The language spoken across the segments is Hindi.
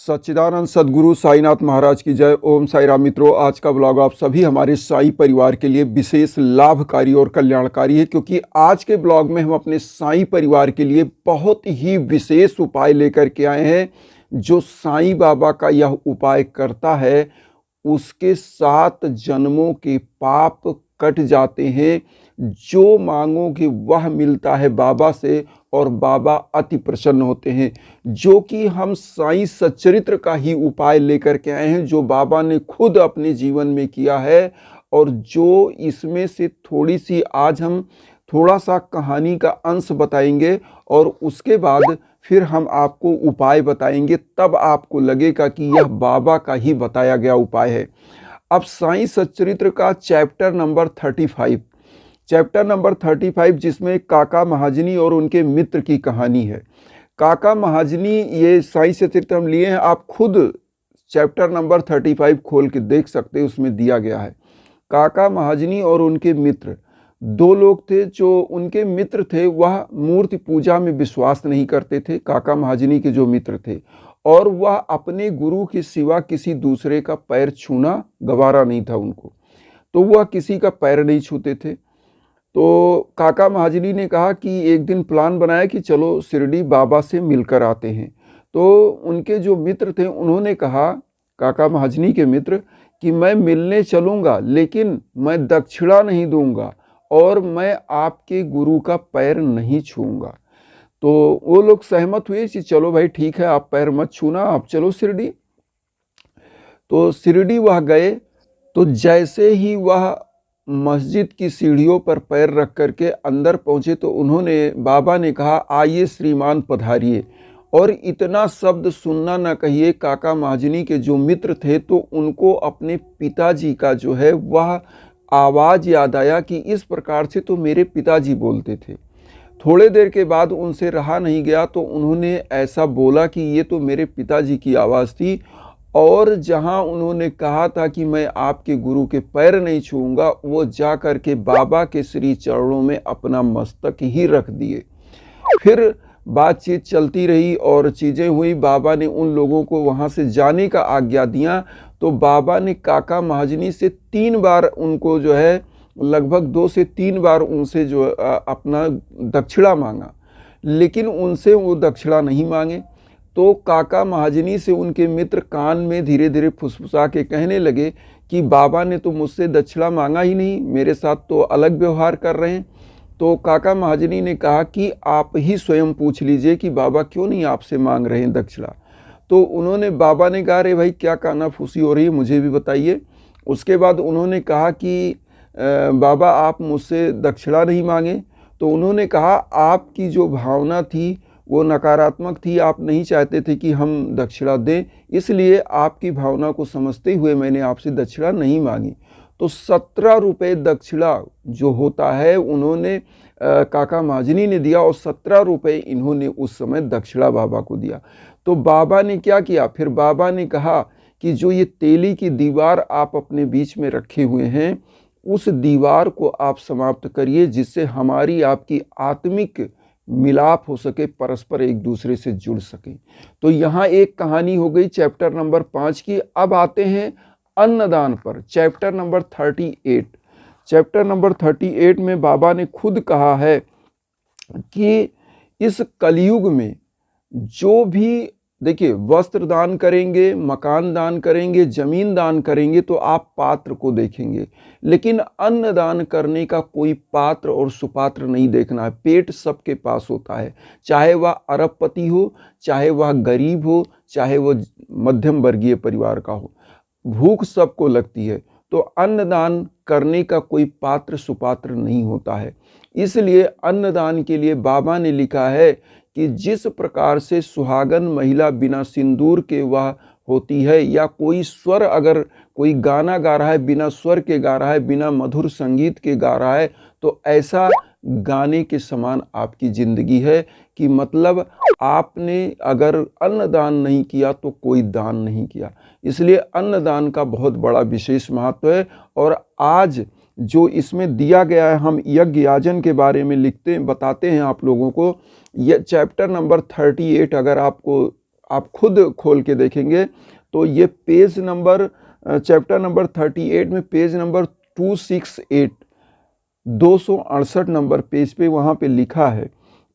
सच्चिदानंद सद्गुरु साईनाथ महाराज की जय। ओम साई राम। मित्रों, आज का ब्लॉग आप सभी हमारे साई परिवार के लिए विशेष लाभकारी और कल्याणकारी है, क्योंकि आज के ब्लॉग में हम अपने साई परिवार के लिए बहुत ही विशेष उपाय लेकर के आए हैं। जो साईं बाबा का यह उपाय करता है उसके 7 जन्मों के पाप कट जाते हैं। जो मांगोगे वह मिलता है बाबा से और बाबा अति प्रसन्न होते हैं। जो कि हम साईं सच्चरित्र का ही उपाय लेकर के आए हैं, जो बाबा ने खुद अपने जीवन में किया है। और जो इसमें से थोड़ी सी आज हम थोड़ा सा कहानी का अंश बताएंगे और उसके बाद फिर हम आपको उपाय बताएंगे, तब आपको लगेगा कि यह बाबा का ही बताया गया उपाय है। अब साईं सच्चरित्र का चैप्टर नंबर 35 जिसमें काका महाजनी और उनके मित्र की कहानी है। काका महाजनी, ये साईं सच्चरित्र हम लिए हैं, आप खुद चैप्टर नंबर 35 खोल के देख सकते हैं, उसमें दिया गया है। काका महाजनी और उनके मित्र 2 लोग थे। जो उनके मित्र थे वह मूर्ति पूजा में विश्वास नहीं करते थे, काका महाजनी के जो मित्र थे, और वह अपने गुरु के सिवा किसी दूसरे का पैर छूना गवारा नहीं था उनको, तो वह किसी का पैर नहीं छूते थे। तो काका महाजनी ने कहा कि एक दिन प्लान बनाया कि चलो शिरडी बाबा से मिलकर आते हैं। तो उनके जो मित्र थे उन्होंने कहा, काका महाजनी के मित्र, कि मैं मिलने चलूँगा लेकिन मैं दक्षिणा नहीं दूंगा और मैं आपके गुरु का पैर नहीं छूँगा। तो वो लोग सहमत हुए कि चलो भाई ठीक है, आप पैर मत छूना, आप चलो शिरडी। तो शिरडी वह गए। तो जैसे ही वह मस्जिद की सीढ़ियों पर पैर रख करके अंदर पहुँचे तो बाबा ने कहा, आइए श्रीमान पधारिए। और इतना शब्द सुनना न कहिए, काका महाजनी के जो मित्र थे तो उनको अपने पिताजी का जो है वह आवाज़ याद आया कि इस प्रकार से तो मेरे पिताजी बोलते थे। थोड़े देर के बाद उनसे रहा नहीं गया तो उन्होंने ऐसा बोला कि ये तो मेरे पिताजी की आवाज़ थी। और जहां उन्होंने कहा था कि मैं आपके गुरु के पैर नहीं छूऊंगा, वो जा कर के बाबा के श्री चरणों में अपना मस्तक ही रख दिए। फिर बातचीत चलती रही और चीज़ें हुई। बाबा ने उन लोगों को वहां से जाने का आज्ञा दिया। तो बाबा ने काका महाजनी से 3 बार उनको जो है लगभग 2 से 3 बार उनसे जो अपना दक्षिणा मांगा, लेकिन उनसे वो दक्षिणा नहीं मांगे। तो काका महाजनी से उनके मित्र कान में धीरे धीरे फुसफुसा के कहने लगे कि बाबा ने तो मुझसे दक्षिणा मांगा ही नहीं, मेरे साथ तो अलग व्यवहार कर रहे हैं। तो काका महाजनी ने कहा कि आप ही स्वयं पूछ लीजिए कि बाबा क्यों नहीं आपसे मांग रहे हैं दक्षिणा। तो बाबा ने कहा, अरे भाई क्या कानाफूसी हो रही है, मुझे भी बताइए। उसके बाद उन्होंने कहा कि बाबा आप मुझसे दक्षिणा नहीं मांगे। तो उन्होंने कहा, आपकी जो भावना थी वो नकारात्मक थी, आप नहीं चाहते थे कि हम दक्षिणा दें, इसलिए आपकी भावना को समझते हुए मैंने आपसे दक्षिणा नहीं मांगी। तो 17 रुपये दक्षिणा जो होता है उन्होंने काका महाजनी ने दिया और 17 रुपये इन्होंने उस समय दक्षिणा बाबा को दिया। तो बाबा ने क्या किया, फिर बाबा ने कहा कि जो ये तेली की दीवार आप अपने बीच में रखे हुए हैं, उस दीवार को आप समाप्त करिए, जिससे हमारी आपकी आत्मिक मिलाप हो सके, परस्पर एक दूसरे से जुड़ सके। तो यहाँ एक कहानी हो गई चैप्टर नंबर 5 की। अब आते हैं अन्नदान पर, चैप्टर नंबर 38। चैप्टर नंबर 38 में बाबा ने खुद कहा है कि इस कलयुग में जो भी, देखिए, वस्त्र दान करेंगे, मकान दान करेंगे, जमीन दान करेंगे तो आप पात्र को देखेंगे, लेकिन अन्न दान करने का कोई पात्र और सुपात्र नहीं देखना है। पेट सबके पास होता है, चाहे वह अरबपति हो, चाहे वह गरीब हो, चाहे वह मध्यम वर्गीय परिवार का हो, भूख सबको लगती है। तो अन्नदान करने का कोई पात्र सुपात्र नहीं होता है। इसलिए अन्नदान के लिए बाबा ने लिखा है कि जिस प्रकार से सुहागन महिला बिना सिंदूर के वह होती है, या कोई स्वर, अगर कोई गाना गा रहा है बिना स्वर के गा रहा है, बिना मधुर संगीत के गा रहा है, तो ऐसा गाने के समान आपकी ज़िंदगी है। कि मतलब आपने अगर अन्नदान नहीं किया तो कोई दान नहीं किया। इसलिए अन्नदान का बहुत बड़ा विशेष महत्व है। और आज जो इसमें दिया गया है, हम यज्ञ याजन के बारे में बताते हैं आप लोगों को। ये चैप्टर नंबर 38 अगर आपको आप खुद खोल के देखेंगे तो ये पेज नंबर चैप्टर नंबर 38 में पेज नंबर 268 268 नंबर पेज पे वहाँ पे लिखा है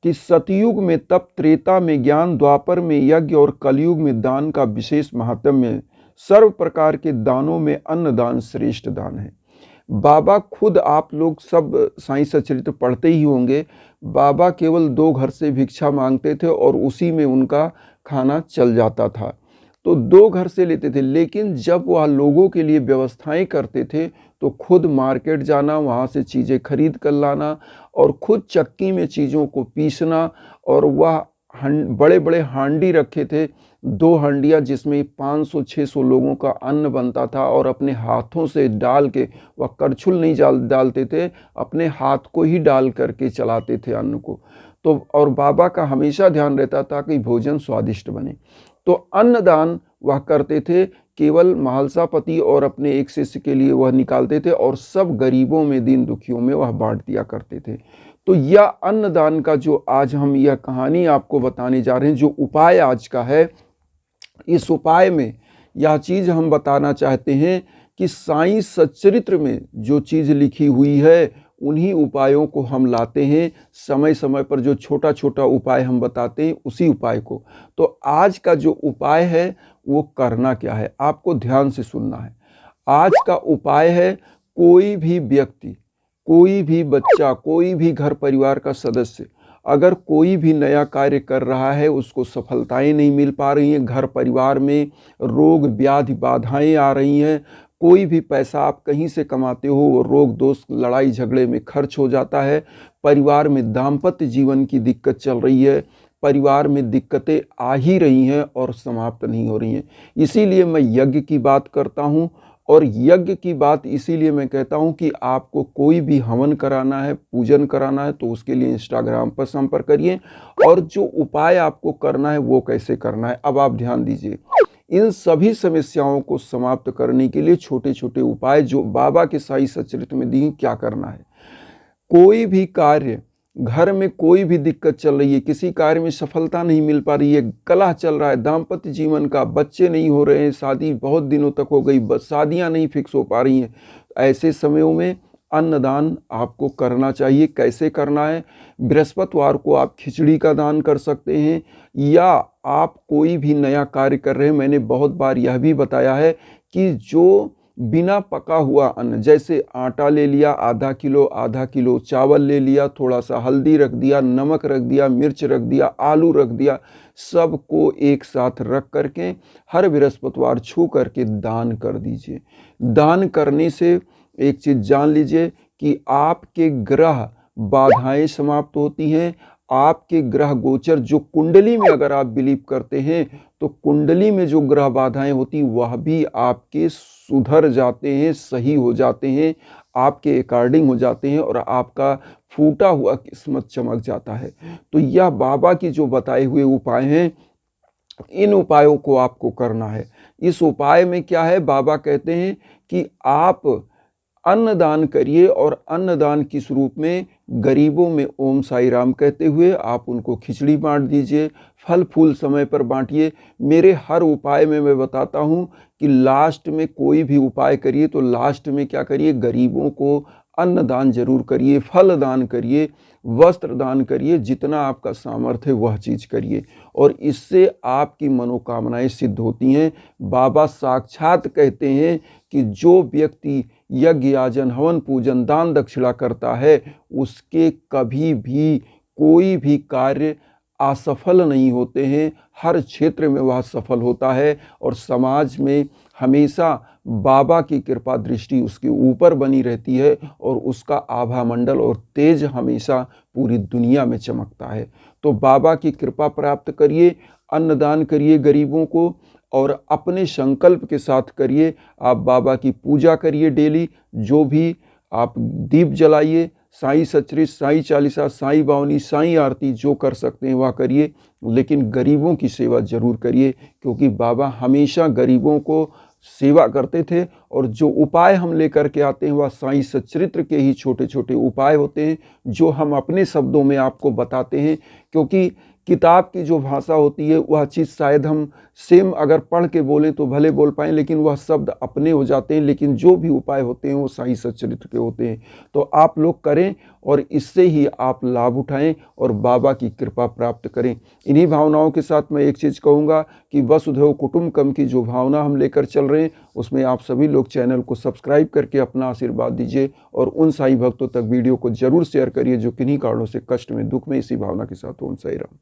कि सतयुग में तप, त्रेता में ज्ञान, द्वापर में यज्ञ और कलयुग में दान का विशेष महात्म्य है। सर्व प्रकार के दानों में अन्नदान श्रेष्ठ दान है। बाबा खुद, आप लोग सब साईं सच्चरित्र पढ़ते ही होंगे, बाबा केवल 2 घर से भिक्षा मांगते थे और उसी में उनका खाना चल जाता था। तो 2 घर से लेते थे, लेकिन जब वह लोगों के लिए व्यवस्थाएं करते थे तो खुद मार्केट जाना, वहाँ से चीज़ें खरीद कर लाना और खुद चक्की में चीज़ों को पीसना। और वह बड़े बड़े हांडी रखे थे, 2 हांडियाँ जिसमें 500-600 लोगों का अन्न बनता था और अपने हाथों से डाल के, वह करछुल नहीं डालते थे, अपने हाथ को ही डाल करके चलाते थे अन्न को। तो और बाबा का हमेशा ध्यान रहता था कि भोजन स्वादिष्ट बने। तो अन्नदान वह करते थे, केवल महालसापति और अपने एक शिष्य के लिए वह निकालते थे और सब गरीबों में, दीन दुखियों में वह बांट दिया करते थे। तो यह अन्नदान का जो आज हम यह कहानी आपको बताने जा रहे हैं, जो उपाय आज का है, इस उपाय में यह चीज़ हम बताना चाहते हैं कि साईं सच्चरित्र में जो चीज़ लिखी हुई है उन्हीं उपायों को हम लाते हैं। समय समय पर जो छोटा छोटा उपाय हम बताते हैं उसी उपाय को। तो आज का जो उपाय है वो करना क्या है, आपको ध्यान से सुनना है। आज का उपाय है, कोई भी व्यक्ति, कोई भी बच्चा, कोई भी घर परिवार का सदस्य अगर कोई भी नया कार्य कर रहा है, उसको सफलताएं नहीं मिल पा रही हैं, घर परिवार में रोग व्याधि बाधाएं आ रही हैं, कोई भी पैसा आप कहीं से कमाते हो वो रोग दोष लड़ाई झगड़े में खर्च हो जाता है, परिवार में दाम्पत्य जीवन की दिक्कत चल रही है, परिवार में दिक्कतें आ ही रही हैं और समाप्त नहीं हो रही हैं। इसीलिए मैं यज्ञ की बात करता हूँ। और यज्ञ की बात इसीलिए मैं कहता हूँ कि आपको कोई भी हवन कराना है, पूजन कराना है, तो उसके लिए इंस्टाग्राम पर संपर्क करिए। और जो उपाय आपको करना है वो कैसे करना है, अब आप ध्यान दीजिए। इन सभी समस्याओं को समाप्त करने के लिए छोटे छोटे उपाय जो बाबा के साईं सच्चरित्र में दी, क्या करना है। कोई भी कार्य, घर में कोई भी दिक्कत चल रही है, किसी कार्य में सफलता नहीं मिल पा रही है, कलह चल रहा है दाम्पत्य जीवन का, बच्चे नहीं हो रहे हैं, शादी बहुत दिनों तक हो गई, शादियां नहीं फिक्स हो पा रही हैं, ऐसे समयों में अन्नदान आपको करना चाहिए। कैसे करना है, बृहस्पतिवार को आप खिचड़ी का दान कर सकते हैं, या आप कोई भी नया कार्य कर रहे हैं, मैंने बहुत बार यह भी बताया है कि जो बिना पका हुआ अन्न, जैसे आटा ले लिया आधा किलो चावल ले लिया, थोड़ा सा हल्दी रख दिया, नमक रख दिया, मिर्च रख दिया, आलू रख दिया, सबको एक साथ रख करके हर बृहस्पतिवार छू करके दान कर दीजिए। दान करने से एक चीज़ जान लीजिए कि आपके ग्रह बाधाएं समाप्त होती हैं। आपके ग्रह गोचर जो कुंडली में अगर आप बिलीव करते हैं तो कुंडली में जो ग्रह बाधाएं होती वह भी आपके सुधर जाते हैं, सही हो जाते हैं, आपके अकॉर्डिंग हो जाते हैं और आपका फूटा हुआ किस्मत चमक जाता है। तो यह बाबा की जो बताए हुए उपाय हैं, इन उपायों को आपको करना है। इस उपाय में क्या है, बाबा कहते हैं कि आप अन्नदान करिए और अन्नदान किस रूप में, गरीबों में ओम साई राम कहते हुए आप उनको खिचड़ी बांट दीजिए, फल फूल समय पर बांटिए। मेरे हर उपाय में मैं बताता हूँ कि लास्ट में कोई भी उपाय करिए तो लास्ट में क्या करिए, गरीबों को अन्नदान जरूर करिए, फल दान करिए, वस्त्र दान करिए, जितना आपका सामर्थ्य है वह चीज़ करिए और इससे आपकी मनोकामनाएं सिद्ध होती हैं। बाबा साक्षात कहते हैं कि जो व्यक्ति यज्ञ याजन हवन पूजन दान दक्षिणा करता है उसके कभी भी कोई भी कार्य असफल नहीं होते हैं, हर क्षेत्र में वह सफल होता है और समाज में हमेशा बाबा की कृपा दृष्टि उसके ऊपर बनी रहती है और उसका आभा मंडल और तेज हमेशा पूरी दुनिया में चमकता है। तो बाबा की कृपा प्राप्त करिए, अन्नदान करिए गरीबों को और अपने संकल्प के साथ करिए। आप बाबा की पूजा करिए डेली, जो भी आप दीप जलाइए, साईं सच्चरित्र, साईं चालीसा, साईं बावनी, साईं आरती जो कर सकते हैं वह करिए, लेकिन गरीबों की सेवा जरूर करिए क्योंकि बाबा हमेशा गरीबों को सेवा करते थे। और जो उपाय हम लेकर के आते हैं वह साईं सच्चरित्र के ही छोटे छोटे उपाय होते हैं जो हम अपने शब्दों में आपको बताते हैं, क्योंकि किताब की जो भाषा होती है वह चीज़ शायद हम सेम अगर पढ़ के बोलें तो भले बोल पाएँ, लेकिन वह शब्द अपने हो जाते हैं, लेकिन जो भी उपाय होते हैं वो साईं सच्चरित्र के होते हैं। तो आप लोग करें और इससे ही आप लाभ उठाएं और बाबा की कृपा प्राप्त करें। इन्हीं भावनाओं के साथ मैं एक चीज़ कहूँगा कि वसुधैव कुटुंबकम की जो भावना हम लेकर चल रहे हैं उसमें आप सभी लोग चैनल को सब्सक्राइब करके अपना आशीर्वाद दीजिए और उन साईं भक्तों तक वीडियो को जरूर शेयर करिए जो किन्हीं कारणों से कष्ट में, दुख में, इसी भावना के साथ ओम साईं राम।